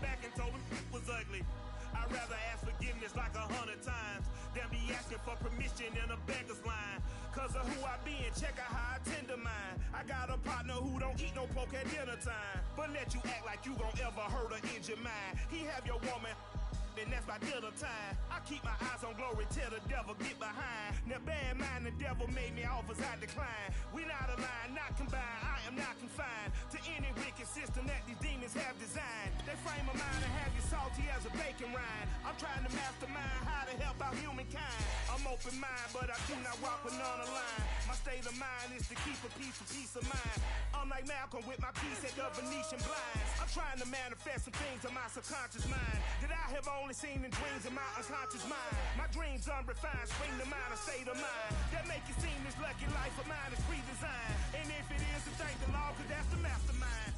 back and told him it was ugly. I'd rather ask forgiveness like 100 times than be asking for permission in a beggar's line. Cause of who I be and check out how I tend to mine. I got a partner who don't eat no pork at dinner time, but let you act like you gon' ever hurt or injure mine. He have your woman, and that's by dinner time. I keep my eyes on glory till the devil get behind. Now bear in mind the devil made me offers I decline. We not aligned, not combined, I am not confined to any wicked system that these demons have designed. They frame a mind and have you salty as a bacon rind. I'm trying to mastermind how to help out humankind. I'm open mind, but I do not walk with none aligned. My state of mind is to keep a peace of mind. I'm like Malcolm with my piece at the Venetian blinds. I'm trying to manifest some things in my subconscious mind that I have only seen in dreams in my unconscious mind. My dreams unrefined, spring to mind, a state of mind that make it seem this lucky life of mine is pre-designed. And if it is, then thank the Lord, cause that's the mastermind.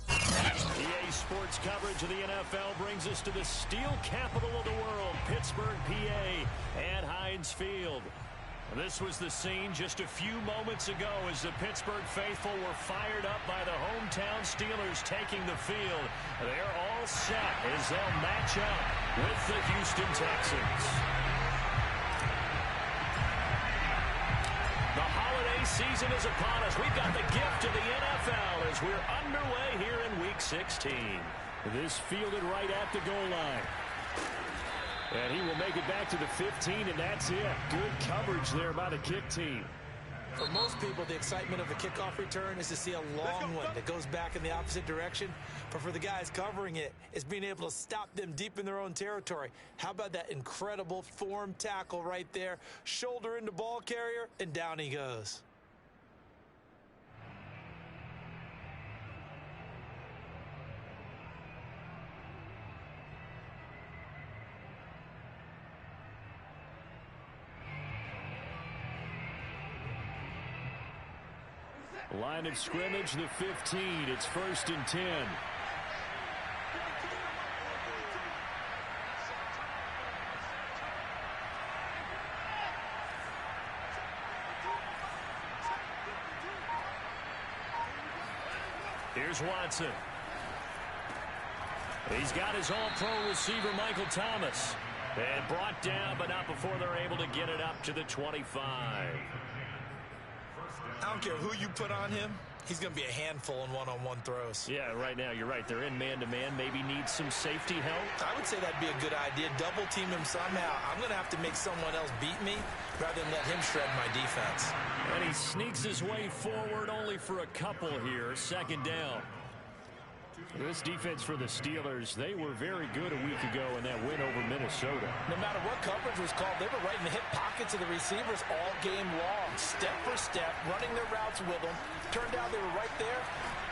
EA Sports coverage of the NFL brings us to the steel capital of the world, Pittsburgh, PA, at Heinz Field. This was the scene just a few moments ago as the Pittsburgh faithful were fired up by the hometown Steelers taking the field. They're all set as they'll match up with the Houston Texans. The holiday season is upon us. We've got the gift of the NFL as we're underway here in Week 16. This fielded right at the goal line. And he will make it back to the 15, and that's it. Good coverage there by the kick team. For most people, the excitement of the kickoff return is to see a long one that goes back in the opposite direction. But for the guys covering it, it's being able to stop them deep in their own territory. How about that incredible form tackle right there? Shoulder into ball carrier, and down he goes. Line of scrimmage, the 15. It's 1st and 10. Here's Watson. He's got his all-pro receiver, Michael Thomas. And brought down, but not before they're able to get it up to the 25. I don't care who you put on him. He's going to be a handful in one-on-one throws. Yeah, right now, you're right. They're in man-to-man. Maybe need some safety help. I would say that'd be a good idea. Double team him somehow. I'm going to have to make someone else beat me rather than let him shred my defense. And he sneaks his way forward only for a couple here. 2nd down. This defense for the Steelers, they were very good a week ago in that win over Minnesota. No matter what coverage was called, they were right in the hip pockets of the receivers all game long. Step for step, running their routes with them. Turned out they were right there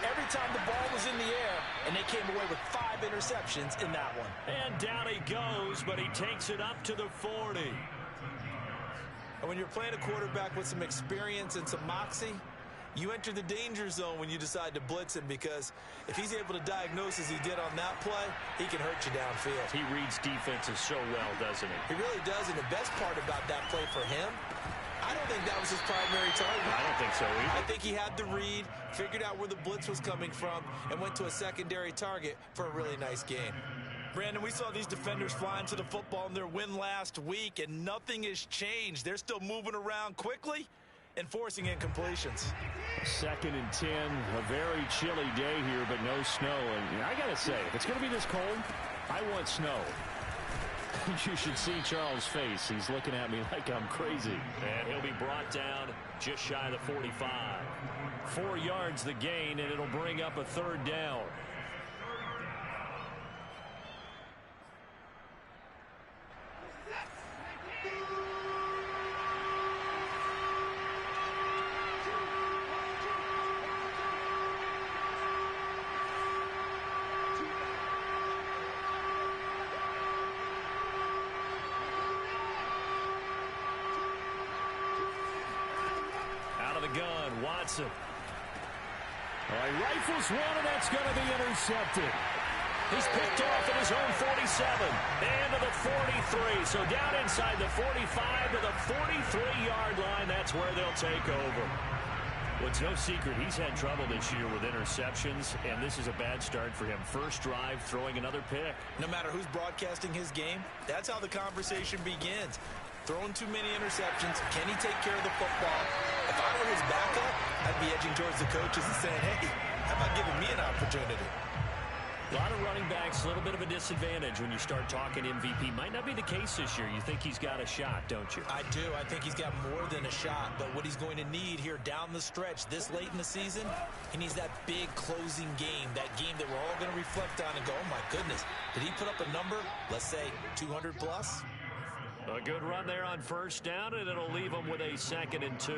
every time the ball was in the air, and they came away with 5 interceptions in that one. And down he goes, but he takes it up to the 40. And when you're playing a quarterback with some experience and some moxie, you enter the danger zone when you decide to blitz him, because if he's able to diagnose as he did on that play, he can hurt you downfield. He reads defenses so well, doesn't he? He really does, and the best part about that play for him, I don't think that was his primary target. I don't think so either. I think he had the read, figured out where the blitz was coming from, and went to a secondary target for a really nice gain. Brandon, we saw these defenders flying to the football in their win last week, and nothing has changed. They're still moving around quickly and forcing incompletions. 2nd and 10, a very chilly day here, but no snow. And I gotta say, if it's gonna be this cold, I want snow. You should see Charles' face. He's looking at me like I'm crazy. And he'll be brought down just shy of the 45. 4 yards the gain, and it'll bring up a 3rd down. Gun, Watson. He rifles one, and that's going to be intercepted. He's picked off at his own 47 and to the 43. So down inside the 45 to the 43-yard line. That's where they'll take over. Well, it's no secret he's had trouble this year with interceptions, and this is a bad start for him. First drive, throwing another pick. No matter who's broadcasting his game, that's how the conversation begins. Throwing too many interceptions. Can he take care of the football? If I were his backup, I'd be edging towards the coaches and saying, hey, how about giving me an opportunity? A lot of running backs, a little bit of a disadvantage when you start talking MVP. Might not be the case this year. You think he's got a shot, don't you? I do. I think he's got more than a shot. But what he's going to need here down the stretch this late in the season, he needs that big closing game, that game that we're all going to reflect on and go, oh, my goodness, did he put up a number, let's say, 200 plus? A good run there on first down, and it'll leave them with a 2nd and 2.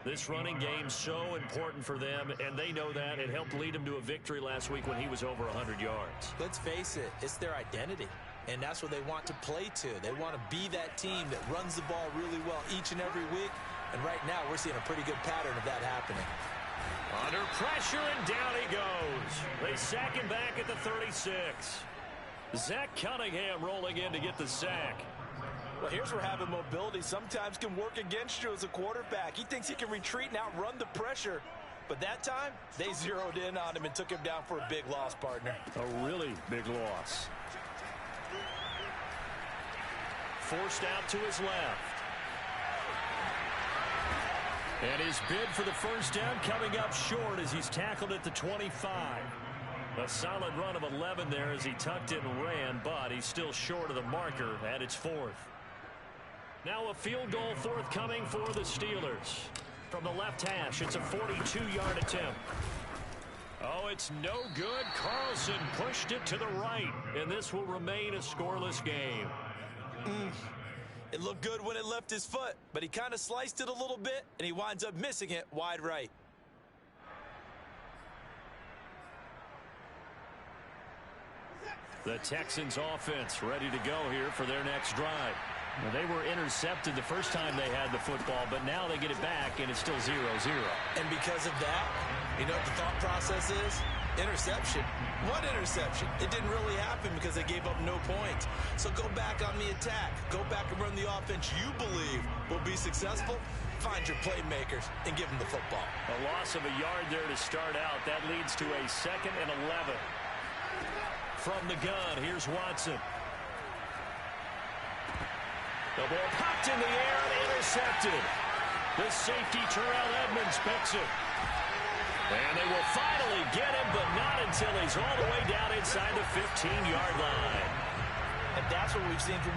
This running game so important for them, and they know that. It helped lead them to a victory last week when he was over 100 yards. Let's face it, it's their identity, and that's what they want to play to. They want to be that team that runs the ball really well each and every week, and right now we're seeing a pretty good pattern of that happening. Under pressure, and down he goes. They sack him back at the 36. Zach Cunningham rolling in to get the sack. Well, here's where having mobility sometimes can work against you as a quarterback. He thinks he can retreat and outrun the pressure. But that time, they zeroed in on him and took him down for a big loss, partner. A really big loss. Forced out to his left. And his bid for the first down coming up short as he's tackled at the 25. A solid run of 11 there as he tucked in and ran, but he's still short of the marker at its 4th. Now a field goal forthcoming for the Steelers. From the left hash, it's a 42-yard attempt. Oh, it's no good. Carlson pushed it to the right, and this will remain a scoreless game. It looked good when it left his foot, but he kind of sliced it a little bit, and he winds up missing it wide right. The Texans offense ready to go here for their next drive. Well, they were intercepted the first time they had the football, but now they get it back, and it's still 0-0. And because of that, you know what the thought process is? Interception. What interception? It didn't really happen because they gave up no points. So go back on the attack. Go back and run the offense you believe will be successful. Find your playmakers and give them the football. A loss of a yard there to start out. That leads to a 2nd and 11. From the gun, here's Watson. The ball popped in the air and intercepted. The safety, Terrell Edmonds, picks it. And they will finally get him, but not until he's all the way down inside the 15-yard line. And that's what we've seen from...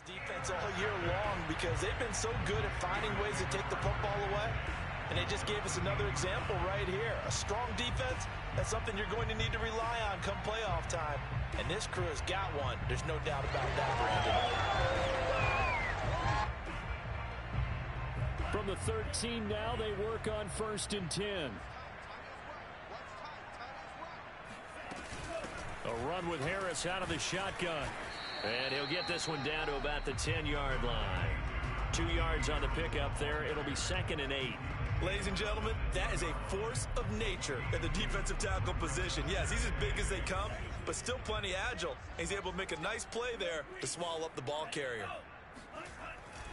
defense all year long because they've been so good at finding ways to take the football away. And they just gave us another example right here. A strong defense, that's something you're going to need to rely on come playoff time. And this crew has got one. There's no doubt about that, Brandon. From the 13 now, they work on 1st and 10. A run with Harris out of the shotgun. And he'll get this one down to about the 10-yard line. 2 yards on the pickup there. It'll be 2nd and 8. Ladies and gentlemen, that is a force of nature at the defensive tackle position. Yes, he's as big as they come, but still plenty agile. He's able to make a nice play there to swallow up the ball carrier.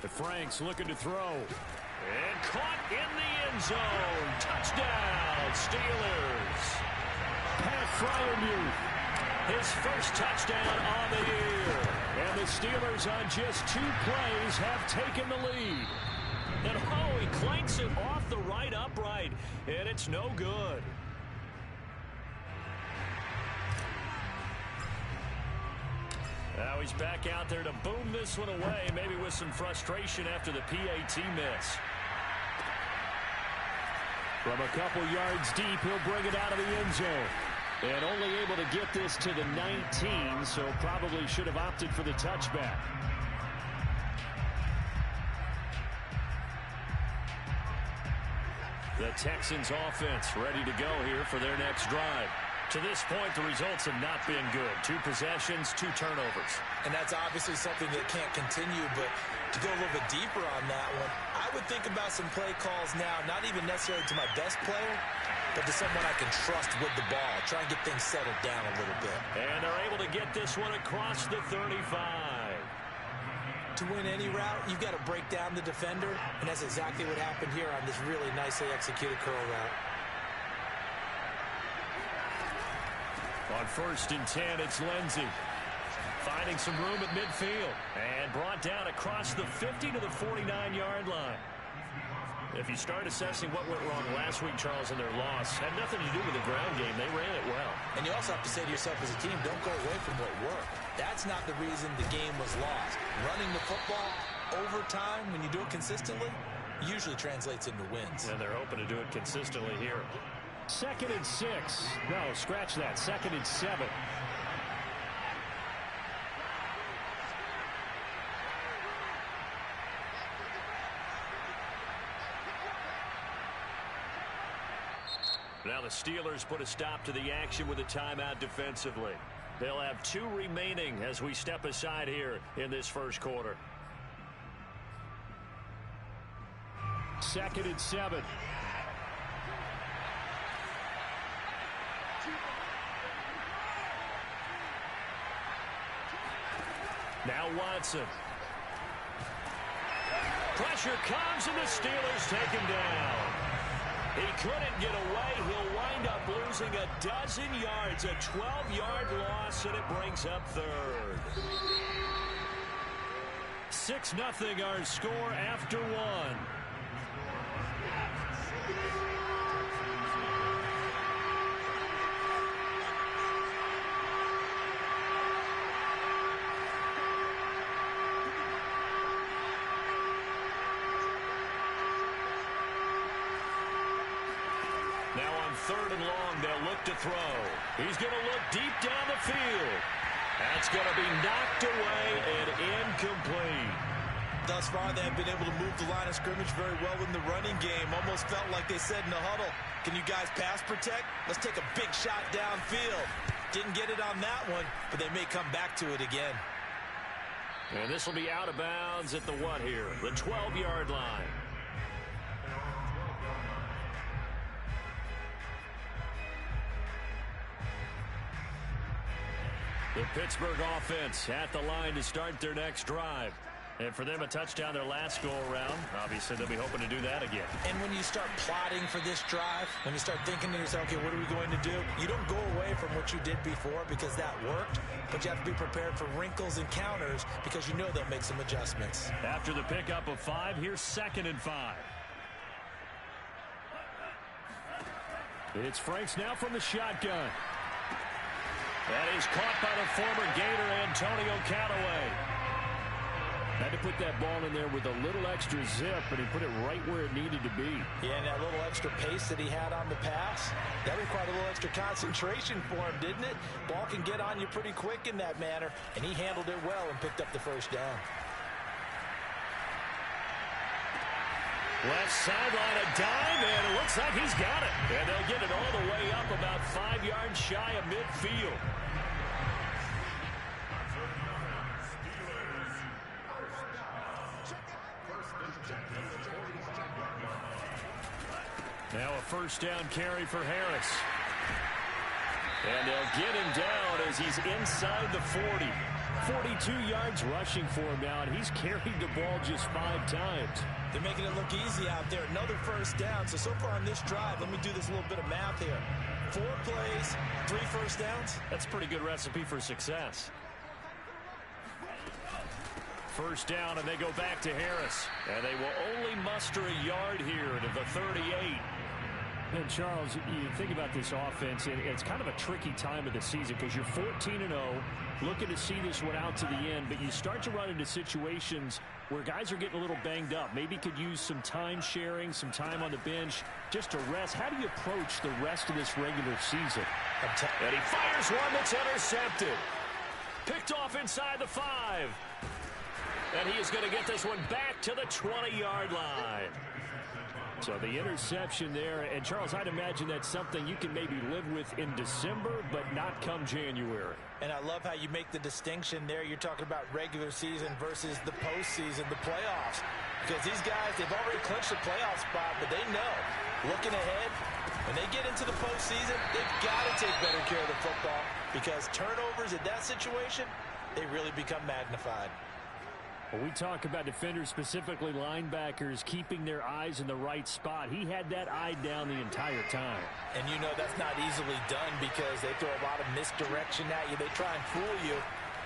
The Franks looking to throw. And caught in the end zone. Touchdown, Steelers. Pat Fryermuth. His first touchdown on the year. And the Steelers on just 2 plays have taken the lead. And oh, he clanks it off the right upright. And it's no good. Now he's back out there to boom this one away, maybe with some frustration after the PAT miss. From a couple yards deep, he'll bring it out of the end zone. And only able to get this to the 19, so probably should have opted for the touchback. The Texans offense ready to go here for their next drive. To this point, the results have not been good. 2 possessions, 2 turnovers. And that's obviously something that can't continue, but to go a little bit deeper on that one, I would think about some play calls now, not even necessarily to my best player, but to someone I can trust with the ball. Try and get things settled down a little bit. And they're able to get this one across the 35. To win any route, you've got to break down the defender, and that's exactly what happened here on this really nicely executed curl route. On 1st and 10, it's Lindsey. Finding some room at midfield. And brought down across the 50 to the 49-yard line. If you start assessing what went wrong last week, Charles, in their loss, had nothing to do with the ground game. They ran it well. And you also have to say to yourself as a team, don't go away from what worked. That's not the reason the game was lost. Running the football over time, when you do it consistently, usually translates into wins. And they're hoping to do it consistently here. 2nd and 6. No, scratch that. 2nd and 7. Now the Steelers put a stop to the action with a timeout defensively. They'll have 2 remaining as we step aside here in this first quarter. 2nd and 7. Now Watson. Pressure comes and the Steelers take him down. He couldn't get away. He'll wind up losing a dozen yards, a 12-yard loss, and it brings up 3rd. 6-0 our score after 1. Now on 3rd and long, they'll look to throw. He's going to look deep down the field. That's going to be knocked away and incomplete. Thus far, they have been able to move the line of scrimmage very well in the running game. Almost felt like they said in the huddle, can you guys pass protect? Let's take a big shot downfield. Didn't get it on that one, but they may come back to it again. And this will be out of bounds at the what here? The 12-yard line. The Pittsburgh offense at the line to start their next drive. And for them, a touchdown their last go-around. Obviously, they'll be hoping to do that again. And when you start plotting for this drive, when you start thinking to yourself, okay, what are we going to do? You don't go away from what you did before because that worked, but you have to be prepared for wrinkles and counters because you know they'll make some adjustments. After the pickup of 5, here's 2nd and 5. It's Franks now from the shotgun. That is caught by the former Gator, Antonio Callaway. Had to put that ball in there with a little extra zip, but he put it right where it needed to be. Yeah, and that little extra pace that he had on the pass, that required a little extra concentration for him, didn't it? Ball can get on you pretty quick in that manner, and he handled it well and picked up the first down. Left sideline, a dive, and it looks like he's got it. And they'll get it all the way up about 5 yards shy of midfield. Now a first down carry for Harris. And they'll get him down as he's inside the 40. 42 yards rushing for him now, and he's carried the ball just 5 times. They're making it look easy out there. Another first down. So far on this drive, let me do this little bit of math here. 4 plays, 3 first downs. That's a pretty good recipe for success. First down, and they go back to Harris. And they will only muster a yard here to the 38. And Charles, you think about this offense, and it's kind of a tricky time of the season because you're 14-0, looking to see this one out to the end, but you start to run into situations where guys are getting a little banged up. Maybe could use some time sharing, some time on the bench just to rest. How do you approach the rest of this regular season? And he fires one that's intercepted. Picked off inside the 5. And he is going to get this one back to the 20-yard line. So the interception there, and Charles, I'd imagine that's something you can maybe live with in December, but not come January. And I love how you make the distinction there. You're talking about regular season versus the postseason, the playoffs. Because these guys, they've already clinched the playoff spot, but they know, looking ahead, when they get into the postseason, they've got to take better care of the football because turnovers in that situation, they really become magnified. Well, we talk about defenders, specifically linebackers, keeping their eyes in the right spot. He had that eye down the entire time. And you know that's not easily done because they throw a lot of misdirection at you. They try and fool you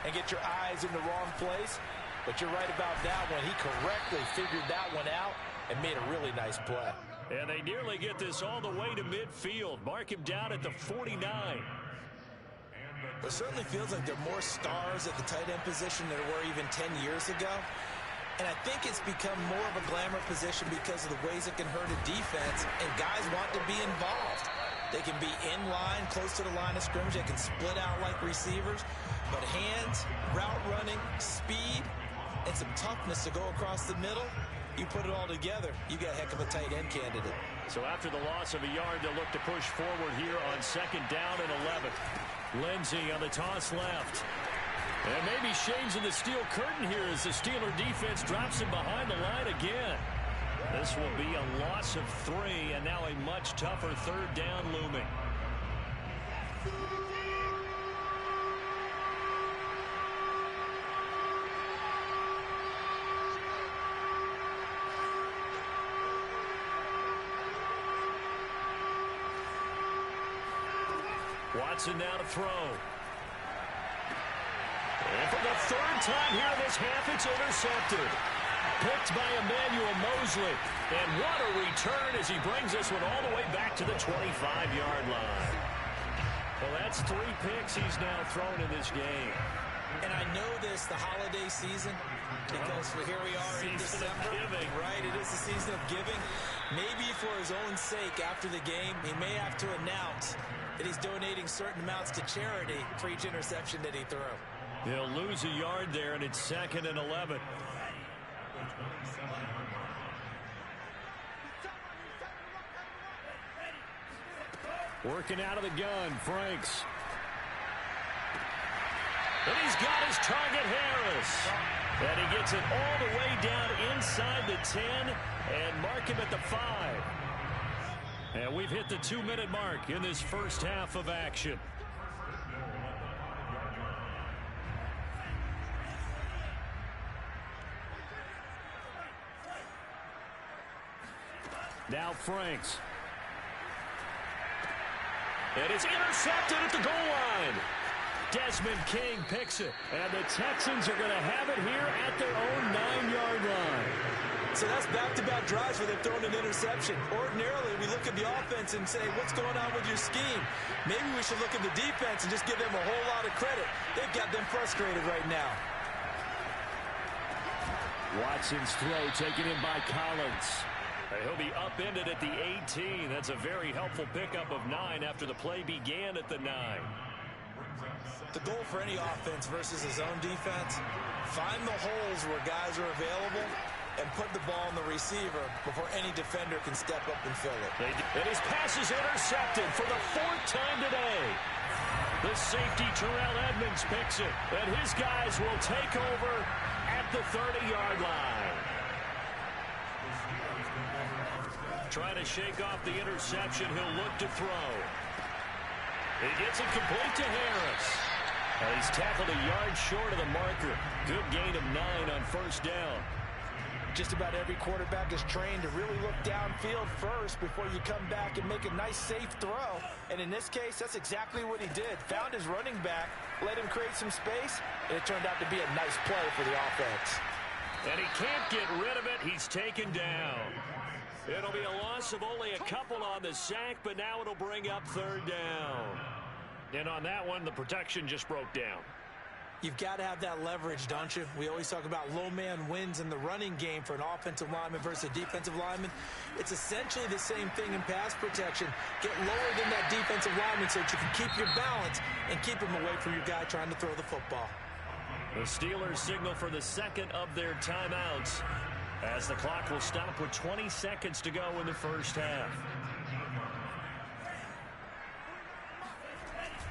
and get your eyes in the wrong place. But you're right about that one. He correctly figured that one out and made a really nice play. And they nearly get this all the way to midfield. Mark him down at the 49. It certainly feels like there are more stars at the tight end position than there were even 10 years ago. And I think it's become more of a glamour position because of the ways it can hurt a defense, and guys want to be involved. They can be in line, close to the line of scrimmage. They can split out like receivers. But hands, route running, speed, and some toughness to go across the middle, you put it all together, you got a heck of a tight end candidate. So after the loss of a yard, they'll look to push forward here on 2nd down and 11. Lindsey on the toss left. And maybe Shane's in the steel curtain here as the Steeler defense drops him behind the line again. This will be a loss of 3, and now a much tougher 3rd down looming. Watson now to throw. And for the 3rd time here in this half, it's intercepted. Picked by Emmanuel Mosley. And what a return as he brings this one all the way back to the 25-yard line. Well, that's 3 picks he's now thrown in this game. And I know this, the holiday season, because here we are in December. Giving. Right, it is the season of giving. Maybe for his own sake after the game, he may have to announce that he's donating certain amounts to charity for each interception that he threw. He'll lose a yard there, and it's 2nd and 11. Working out of the gun, Franks. And he's got his target, Harris. And he gets it all the way down inside the 10 and mark him at the 5. And we've hit the 2-minute mark in this first half of action. Now Franks. And it's intercepted at the goal line. Desmond King picks it. And the Texans are going to have it here at their own 9-yard line. So that's back-to-back drives where they've thrown an interception. Ordinarily, we look at the offense and say, what's going on with your scheme? Maybe we should look at the defense and just give them a whole lot of credit. They've got them frustrated right now. Watson's throw taken in by Collins. He'll be upended at the 18. That's a very helpful pickup of 9 after the play began at the 9. The goal for any offense versus his own defense, find the holes where guys are available and put the ball in the receiver before any defender can step up and fill it. And his pass is intercepted for the 4th time today. The safety, Terrell Edmonds, picks it. And his guys will take over at the 30-yard line. Trying to shake off the interception. He'll look to throw. He gets it complete to Harris. And he's tackled a yard short of the marker. Good gain of 9 on 1st down. Just about every quarterback is trained to really look downfield first before you come back and make a nice, safe throw. And in this case, that's exactly what he did. Found his running back, let him create some space, and it turned out to be a nice play for the offense. And he can't get rid of it. He's taken down. It'll be a loss of only a couple on the sack, but now it'll bring up third down. And on that one, the protection just broke down. You've got to have that leverage, don't you? We always talk about low man wins in the running game for an offensive lineman versus a defensive lineman. It's essentially the same thing in pass protection. Get lower than that defensive lineman so that you can keep your balance and keep him away from your guy trying to throw the football. The Steelers signal for the second of their timeouts as the clock will stop with 20 seconds to go in the first half.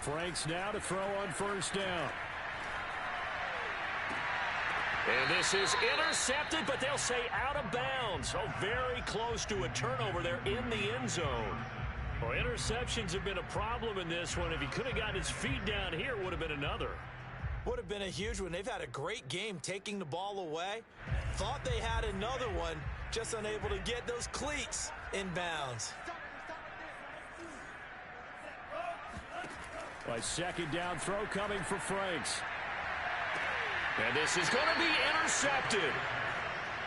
Franks now to throw on first down. And this is intercepted, but they'll say out of bounds. Oh, very close to a turnover there in the end zone. Well, interceptions have been a problem in this one. If he could have gotten his feet down here, it would have been another. Would have been a huge one. They've had a great game taking the ball away. Thought they had another one, just unable to get those cleats in bounds. A second down throw coming for Franks. And this is going to be intercepted.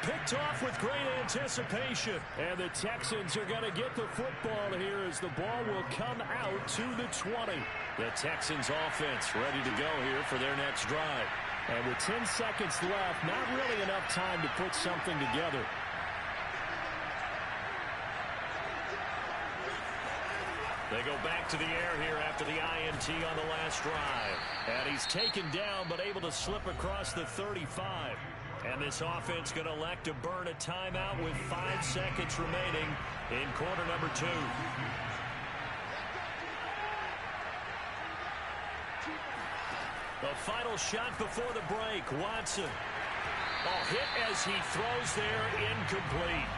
Picked off with great anticipation. And the Texans are going to get the football here as the ball will come out to the 20. The Texans offense ready to go here for their next drive. And with 10 seconds left, not really enough time to put something together. They go back to the air here after the INT on the last drive. And he's taken down but able to slip across the 35. And this offense going to elect to burn a timeout with 5 seconds remaining in quarter number 2. The final shot before the break. Watson. Oh, hit as he throws there, incomplete.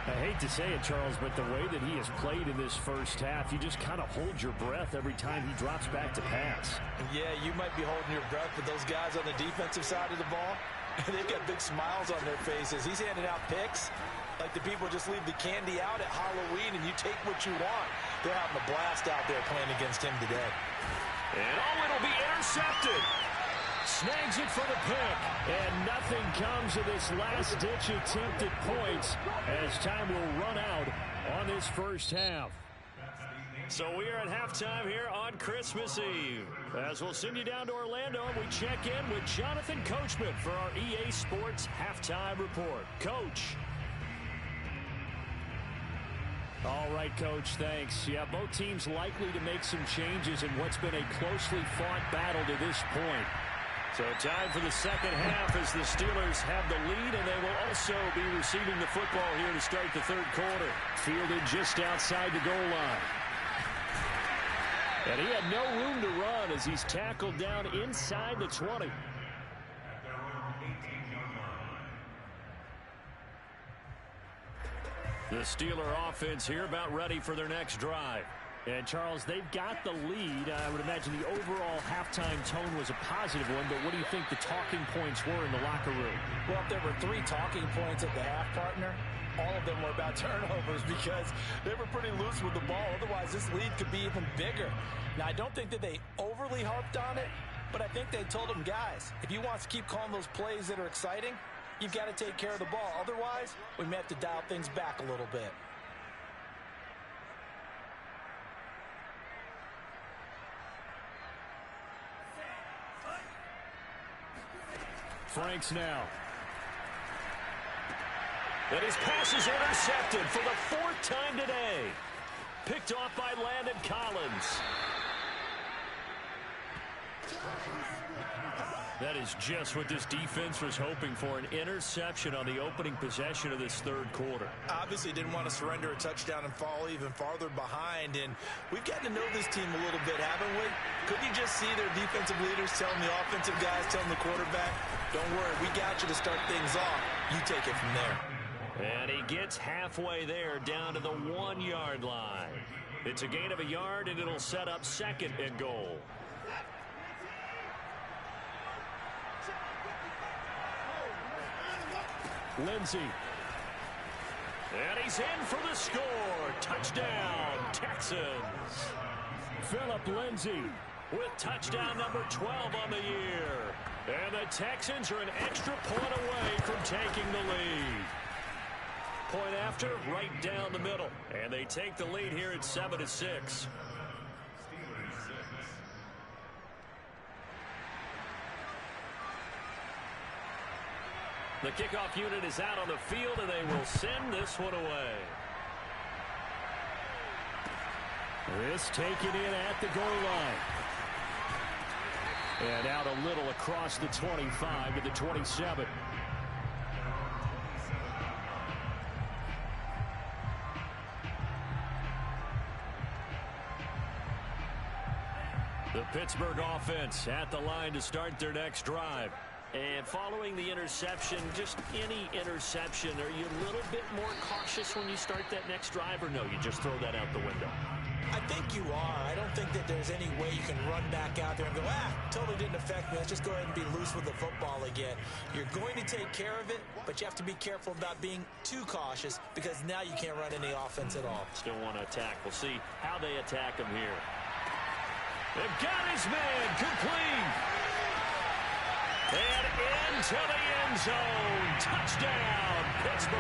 I hate to say it, Charles, but the way that he has played in this first half, you just kind of hold your breath every time he drops back to pass. Yeah, you might be holding your breath, but those guys on the defensive side of the ball, they've got big smiles on their faces. He's handing out picks like the people just leave the candy out at Halloween and you take what you want. They're having a blast out there playing against him today. And oh, it'll be intercepted. Snags it for the pick, and nothing comes of this last-ditch attempt at points as time will run out on this first half. So we are at halftime here on Christmas Eve. As we'll send you down to Orlando, and we check in with Jonathan Coachman for our EA Sports Halftime Report. Coach. All right, Coach, thanks. Yeah, both teams likely to make some changes in what's been a closely fought battle to this point. So time for the second half as the Steelers have the lead, and they will also be receiving the football here to start the third quarter. Fielded just outside the goal line. And he had no room to run as he's tackled down inside the 20. The Steeler offense here about ready for their next drive. And, Charles, they've got the lead. I would imagine the overall halftime tone was a positive one, but what do you think the talking points were in the locker room? Well, if there were 3 talking points at the half, partner, all of them were about turnovers because they were pretty loose with the ball. Otherwise, this lead could be even bigger. Now, I don't think that they overly harped on it, but I think they told them, guys, if you want to keep calling those plays that are exciting, you've got to take care of the ball. Otherwise, we may have to dial things back a little bit. Franks now. And his pass is intercepted for the 4th time today. Picked off by Landon Collins. That is just what this defense was hoping for, an interception on the opening possession of this third quarter. Obviously didn't want to surrender a touchdown and fall even farther behind, and we've gotten to know this team a little bit, haven't we? Couldn't you just see their defensive leaders telling the offensive guys, telling the quarterback, don't worry, we got you to start things off. You take it from there. And he gets halfway there down to the 1-yard line. It's a gain of a yard, and it'll set up 2nd and goal. Lindsey. And he's in for the score. Touchdown, Texans. Phillip Lindsey with touchdown number 12 on the year. And the Texans are an extra point away from taking the lead. Point after, right down the middle. And they take the lead here at 7-6. The kickoff unit is out on the field, and they will send this one away. This taken in at the goal line. And out a little across the 25 to the 27. The Pittsburgh offense at the line to start their next drive. And following the interception, just any interception, are you a little bit more cautious when you start that next drive, or no, you just throw that out the window? I think you are. I don't think that there's any way you can run back out there and go, totally didn't affect me. Let's just go ahead and be loose with the football again. You're going to take care of it, but you have to be careful about being too cautious because now you can't run any offense at all. Still want to attack. We'll see how they attack him here. They've got his man complete. And into the end zone. Touchdown, Pittsburgh.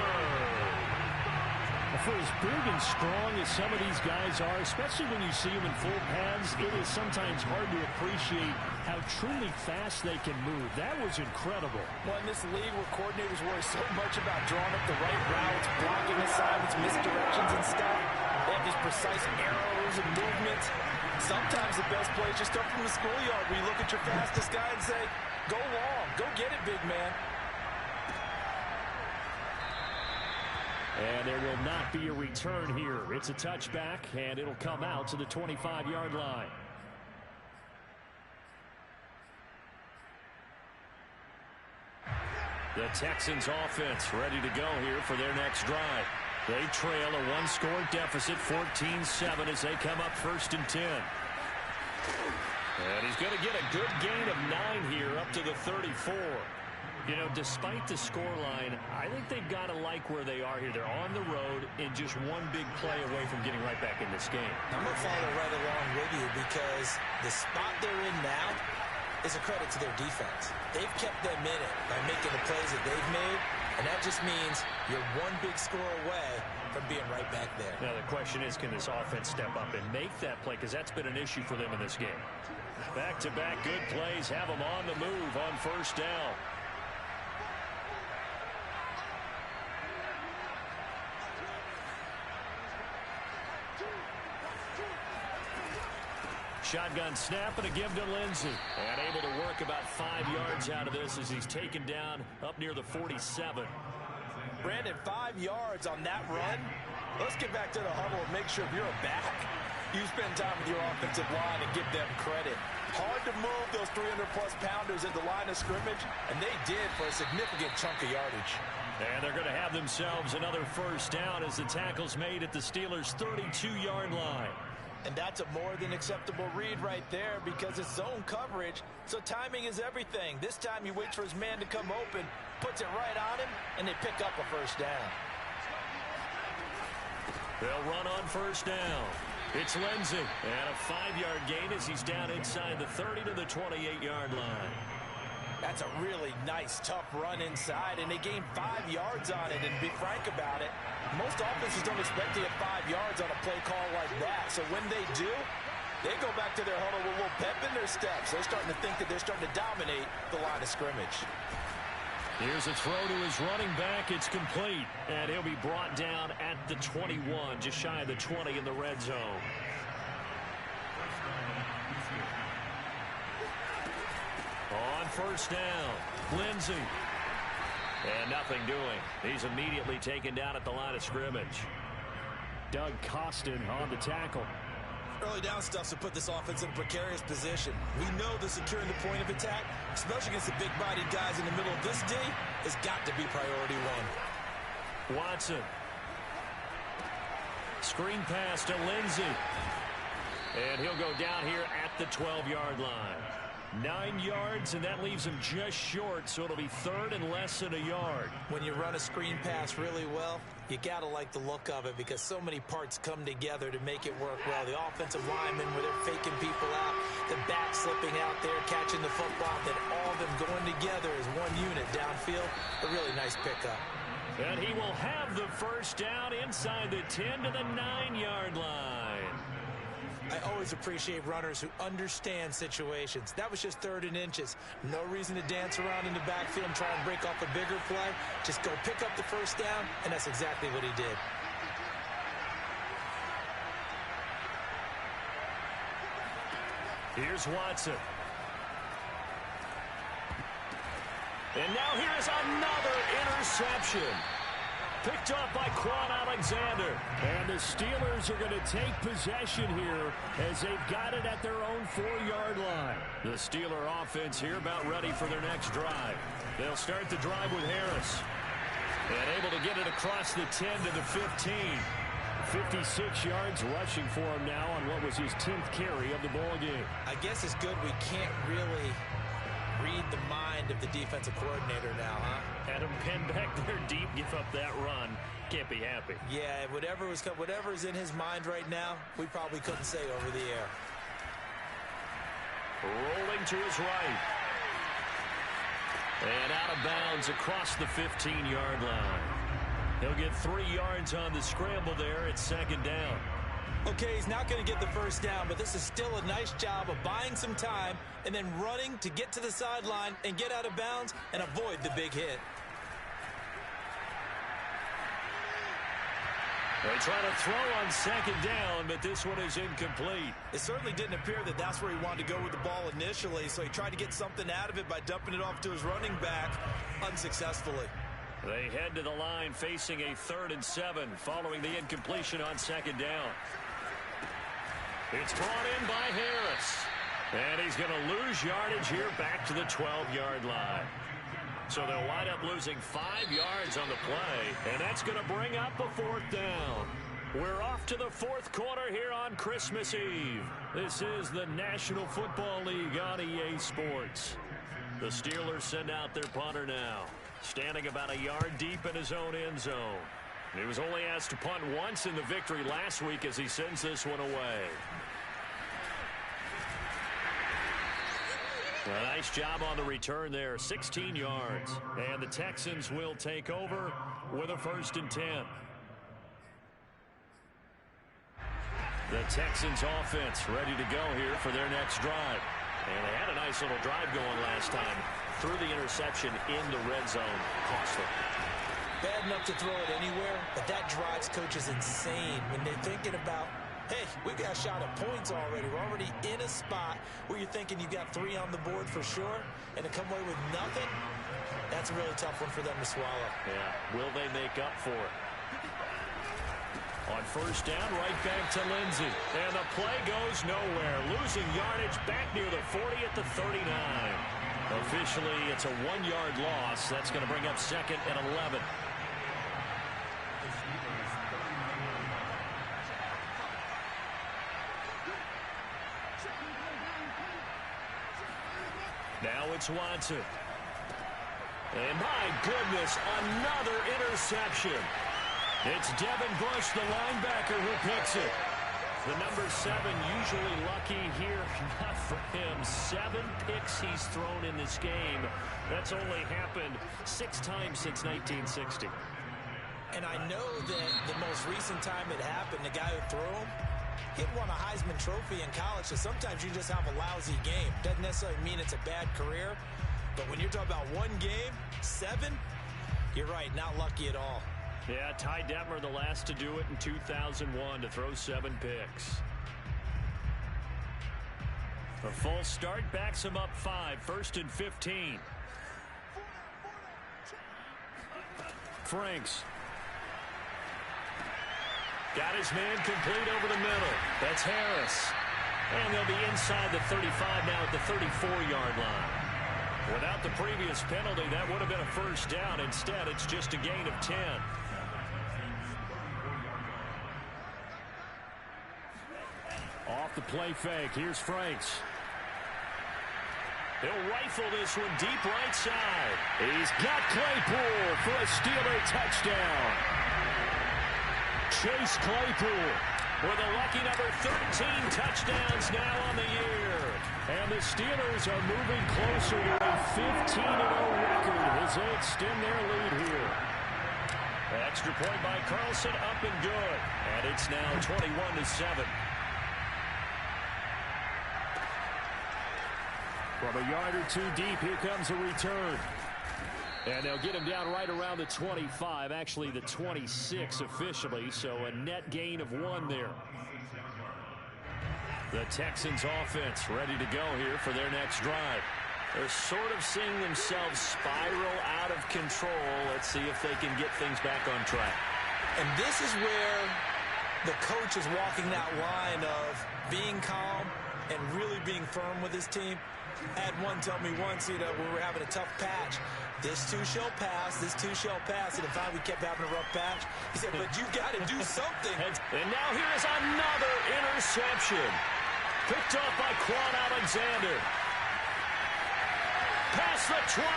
For as big and strong as some of these guys are, especially when you see them in full pads, it is sometimes hard to appreciate how truly fast they can move. That was incredible. Well, in this league where coordinators worry so much about drawing up the right routes, blocking assignments, misdirections and stuff, they have these precise arrows and movements. Sometimes the best play is just up from the schoolyard where you look at your fastest guy and say, go long, go get it, big man. And there will not be a return here. It's a touchback, and it'll come out to the 25-yard line. The Texans offense ready to go here for their next drive. They trail a one-score deficit, 14-7, as they come up 1st and 10. And he's going to get a good gain of 9 here up to the 34. You know, despite the scoreline, I think they've got to like where they are here. They're on the road and just one big play away from getting right back in this game. I'm going to follow right along with you because the spot they're in now is a credit to their defense. They've kept them in it by making the plays that they've made, and that just means you're one big score away from being right back there. Now, the question is, can this offense step up and make that play? Because that's been an issue for them in this game. Back-to-back good plays have them on the move on 1st down. Shotgun snap and a give to Lindsey. And able to work about 5 yards out of this as he's taken down up near the 47. Brandon, 5 yards on that run. Let's get back to the huddle and make sure if you're a back, you spend time with your offensive line and give them credit. Hard to move those 300-plus pounders at the line of scrimmage, and they did for a significant chunk of yardage. And they're going to have themselves another 1st down as the tackle's made at the Steelers' 32-yard line. And that's a more than acceptable read right there because it's zone coverage, so timing is everything. This time he waits for his man to come open, puts it right on him, and they pick up a 1st down. They'll run on 1st down. It's Lindsey, and a 5-yard gain as he's down inside the 30 to the 28-yard line. That's a really nice, tough run inside, and they gained 5 yards on it. And to be frank about it, most offenses don't expect to get 5 yards on a play call like that. So when they do, they go back to their huddle with a little pep in their steps. They're starting to think that they're starting to dominate the line of scrimmage. Here's a throw to his running back. It's complete, and he'll be brought down at the 21, just shy of the 20 in the red zone. On 1st down, Lindsey. And nothing doing. He's immediately taken down at the line of scrimmage. Doug Costin on the tackle. Early down stuff to put this offense in a precarious position. We know that securing the point of attack, especially against the big-bodied guys in the middle of this D, has got to be priority 1. Watson. Screen pass to Lindsey. And he'll go down here at the 12-yard line. 9 yards, and that leaves him just short, so it'll be 3rd and less than a yard. When you run a screen pass really well, you got to like the look of it because so many parts come together to make it work well. The offensive linemen, where they're faking people out, the back slipping out there, catching the football, then all them going together as one unit downfield. A really nice pickup. And he will have the first down inside the 10 to the 9-yard line. I always appreciate runners who understand situations. That was just 3rd and inches. No reason to dance around in the backfield and try and break off a bigger play. Just go pick up the first down, and that's exactly what he did. Here's Watson. And now here is another interception. Picked up by Quan Alexander. And the Steelers are going to take possession here as they've got it at their own 4-yard line. The Steeler offense here about ready for their next drive. They'll start the drive with Harris. And able to get it across the 10 to the 15. 56 yards rushing for him now on what was his 10th carry of the ball game. I guess it's good we can't really read the mind of the defensive coordinator now, huh? Had him pinned back there deep, give up that run. Can't be happy. Yeah, whatever's in his mind right now, we probably couldn't say over the air. Rolling to his right. And out of bounds across the 15-yard line. He'll get 3 yards on the scramble there at 2nd down. Okay, he's not going to get the first down, but this is still a nice job of buying some time and then running to get to the sideline and get out of bounds and avoid the big hit. They try to throw on 2nd down, but this one is incomplete. It certainly didn't appear that that's where he wanted to go with the ball initially, so he tried to get something out of it by dumping it off to his running back unsuccessfully. They head to the line facing a 3rd and 7 following the incompletion on 2nd down. It's brought in by Harris. And he's going to lose yardage here back to the 12-yard line. So they'll wind up losing 5 yards on the play, and that's going to bring up a 4th down. We're off to the 4th quarter here on Christmas Eve. This is the National Football League on EA Sports. The Steelers send out their punter now, standing about a yard deep in his own end zone. He was only asked to punt once in the victory last week as he sends this one away. A nice job on the return there, 16 yards. And the Texans will take over with a 1st and 10. The Texans offense ready to go here for their next drive. And they had a nice little drive going last time. Threw the interception in the red zone. Costly. Bad enough to throw it anywhere, but that drives coaches insane when they're thinking about, hey, we got a shot at points already. We're already in a spot where you're thinking you got 3 on the board for sure, and to come away with nothing, that's a really tough one for them to swallow. Yeah, will they make up for it? On 1st down, right back to Lindsey. And the play goes nowhere. Losing yardage back near the 40 at the 39. Officially, it's a 1-yard loss. That's going to bring up 2nd and 11. Now it's Watson. And my goodness, another interception. It's Devin Bush, the linebacker, who picks it. The number 7 usually lucky here. Not for him. 7 picks he's thrown in this game. That's only happened 6 times since 1960. And I know that the most recent time it happened, the guy who threw him, he had won a Heisman Trophy in college, so sometimes you just have a lousy game. Doesn't necessarily mean it's a bad career, but when you're talking about 1 game, 7, you're right, not lucky at all. Yeah, Ty Detmer, the last to do it in 2001, to throw 7 picks. A false start backs him up 5, 1st and 15. Franks. Got his man complete over the middle. That's Harris. And they'll be inside the 35 now at the 34-yard line. Without the previous penalty, that would have been a 1st down. Instead, it's just a gain of 10. Off the play fake, here's Franks. He'll rifle this one deep right side. He's got Claypool for a Steeler touchdown. Chase Claypool with a lucky number 13 touchdowns now on the year. And the Steelers are moving closer to a 15-0 record as they extend their lead here. Extra point by Carlson, up and good. And it's now 21-7. From a yard or two deep, here comes a return. And they'll get him down right around the 25, actually the 26 officially, so a net gain of 1 there. The Texans offense ready to go here for their next drive. They're sort of seeing themselves spiral out of control. Let's see if they can get things back on track. And this is where the coach is walking that line of being calm and really being firm with his team. I had one tell me once, we were having a tough patch. This too shall pass, this too shall pass. And finally we kept having a rough patch. He said, but you got to do something. And now here is another interception. Picked off by Quan Alexander. Past the 20.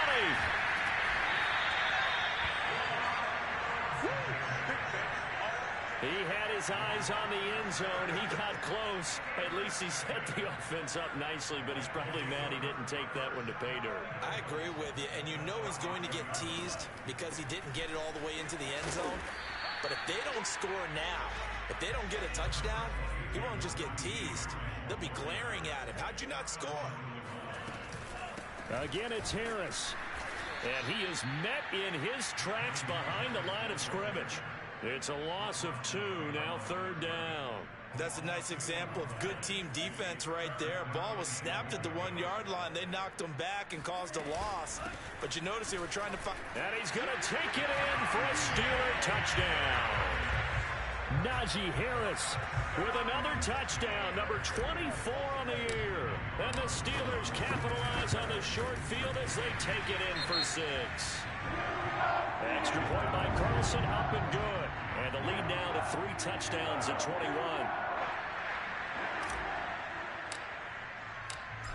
He had his eyes on the end zone. He got close. At least he set the offense up nicely, but he's probably mad he didn't take that one to pay dirt. I agree with you, and you know he's going to get teased because he didn't get it all the way into the end zone. But if they don't score now, if they don't get a touchdown, he won't just get teased. They'll be glaring at him. How'd you not score? Again, it's Harris. And he is met in his tracks behind the line of scrimmage. It's a loss of 2, now 3rd down. That's a nice example of good team defense right there. Ball was snapped at the 1-yard line. They knocked him back and caused a loss. But you notice they were trying to find... And he's going to take it in for a Steeler touchdown. Najee Harris with another touchdown, number 24 on the year. And the Steelers capitalize on the short field as they take it in for 6. Extra point by Carlson, up and good. And the lead now to 3 touchdowns at 21.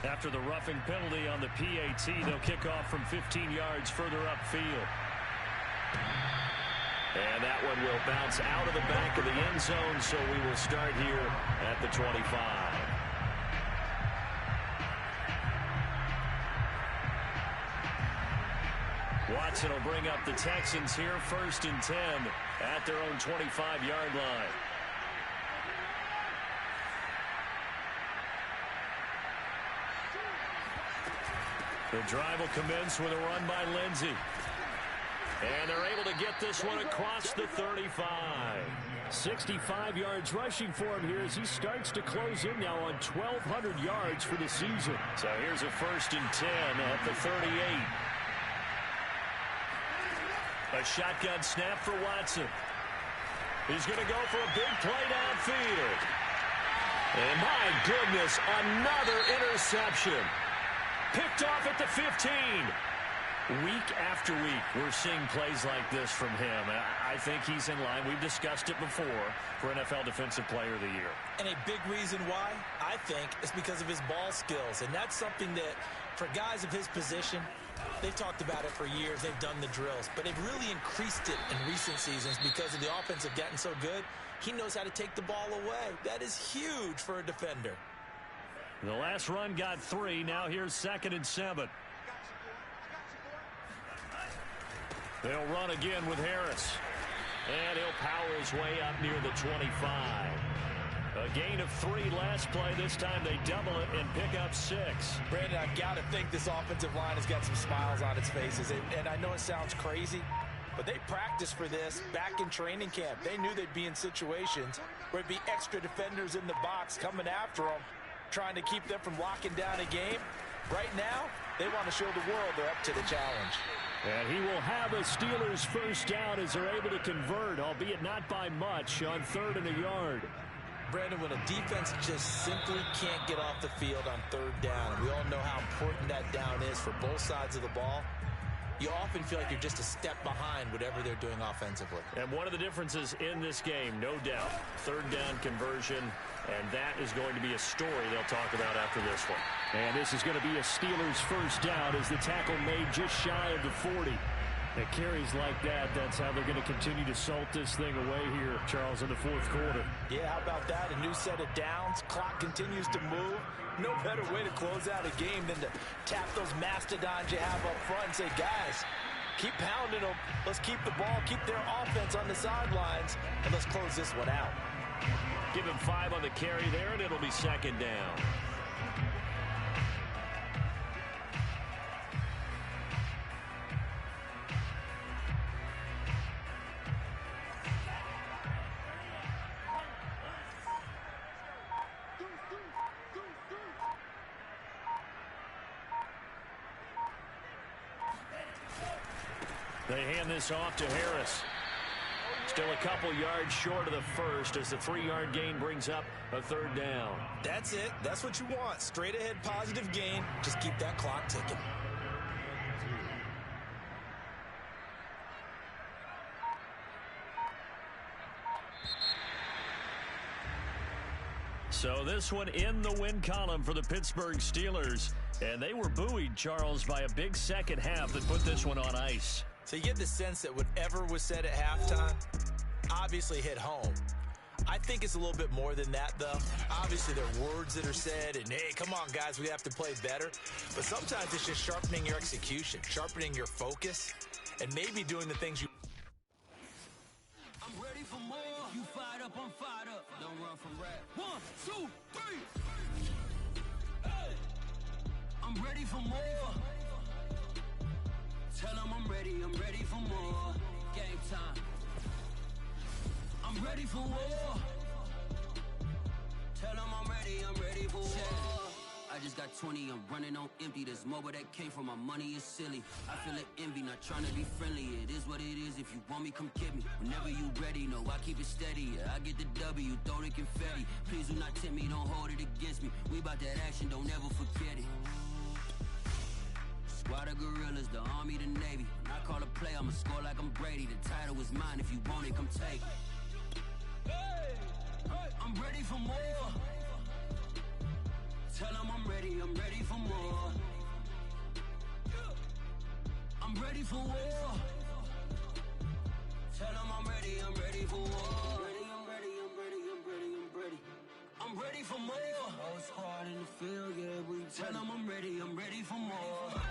After the roughing penalty on the PAT, they'll kick off from 15 yards further upfield. And that one will bounce out of the back of the end zone, so we will start here at the 25. Watson will bring up the Texans here, 1st and 10 at their own 25-yard line. The drive will commence with a run by Lindsey. And they're able to get this one across the 35. 65 yards rushing for him here as he starts to close in now on 1,200 yards for the season. So here's a 1st and 10 at the 38. A shotgun snap for Watson. He's going to go for a big play downfield. And my goodness, another interception. Picked off at the 15. Week after week, we're seeing plays like this from him. I think he's in line. We've discussed it before for NFL Defensive Player of the Year. And a big reason why, I think, is because of his ball skills. And that's something that, for guys of his position, they've talked about it for years. They've done the drills. But they've really increased it in recent seasons because of the offense have gotten so good. He knows how to take the ball away. That is huge for a defender. The last run got 3. Now here's 2nd and 7. They'll run again with Harris. And he'll power his way up near the 25. A gain of 3 last play. This time they double it and pick up 6. Brandon, I've got to think this offensive line has got some smiles on its faces. And I know it sounds crazy, but they practiced for this back in training camp. They knew they'd be in situations where it'd be extra defenders in the box coming after them, trying to keep them from locking down a game. Right now, they want to show the world they're up to the challenge. And he will have a Steelers 1st down as they're able to convert, albeit not by much, on 3rd and a yard. Brandon, when a defense just simply can't get off the field on 3rd down, and we all know how important that down is for both sides of the ball, you often feel like you're just a step behind whatever they're doing offensively. And one of the differences in this game, no doubt, 3rd down conversion, and that is going to be a story they'll talk about after this one. And this is going to be a Steelers 1st down as the tackle made just shy of the 40. At carries like that, that's how they're going to continue to salt this thing away here, Charles, in the fourth quarter. Yeah, how about that? A new set of downs. Clock continues to move. No better way to close out a game than to tap those mastodons you have up front and say, guys, keep pounding them. Let's keep the ball, keep their offense on the sidelines, and let's close this one out. Give him 5 on the carry there, and it'll be second down. They hand this off to Harris. Still a couple yards short of the first as the 3-yard gain brings up a third down. That's it. That's what you want. Straight ahead positive gain. Just keep that clock ticking. So this one in the win column for the Pittsburgh Steelers. And they were buoyed, Charles, by a big second half that put this one on ice. So you get the sense that whatever was said at halftime obviously hit home. I think it's a little bit more than that, though. Obviously, there are words that are said, and, hey, come on, guys, we have to play better. But sometimes it's just sharpening your execution, sharpening your focus, and maybe doing the things you... I'm ready for more. You fired up, I'm fired up. Don't run from rap. 1, 2, 3. Hey. I'm ready for more. Tell them I'm ready for more. Game time. I'm ready for war. Tell them I'm ready for war. I just got 20, I'm running on empty. There's more where that came from, my money is silly. I feel it envy, not trying to be friendly. It is what it is, if you want me, come get me. Whenever you ready, no, I keep it steady. Yeah, I get the W, throw the confetti. Please do not tempt me, don't hold it against me. We about that action, don't ever forget it. Squad of gorillas, the army, the navy. When I call a play, I'ma score like I'm Brady. The title is mine, if you want it, come take it. Hey, I'm ready for more. Tell them I'm ready for more. I'm ready for war. Tell them I'm ready for war. I'm ready for more. Whole squad in the field, yeah, we tell them I'm ready for more.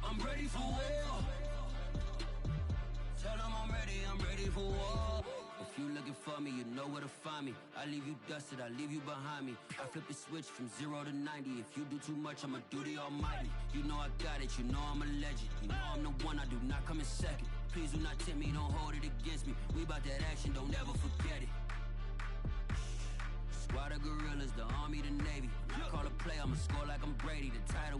I'm ready for war. Tell them I'm ready for war. If you looking for me, you know where to find me. I leave you dusted, I leave you behind me. I flip the switch from 0 to 90. If you do too much, I'ma do the almighty. You know I got it, you know I'm a legend. You know I'm the one, I do not come in second. Please do not tempt me, don't hold it against me. We about that action, don't ever forget it. Squad of gorillas, the army, the navy. When I call a play, I'ma score like I'm Brady. The title is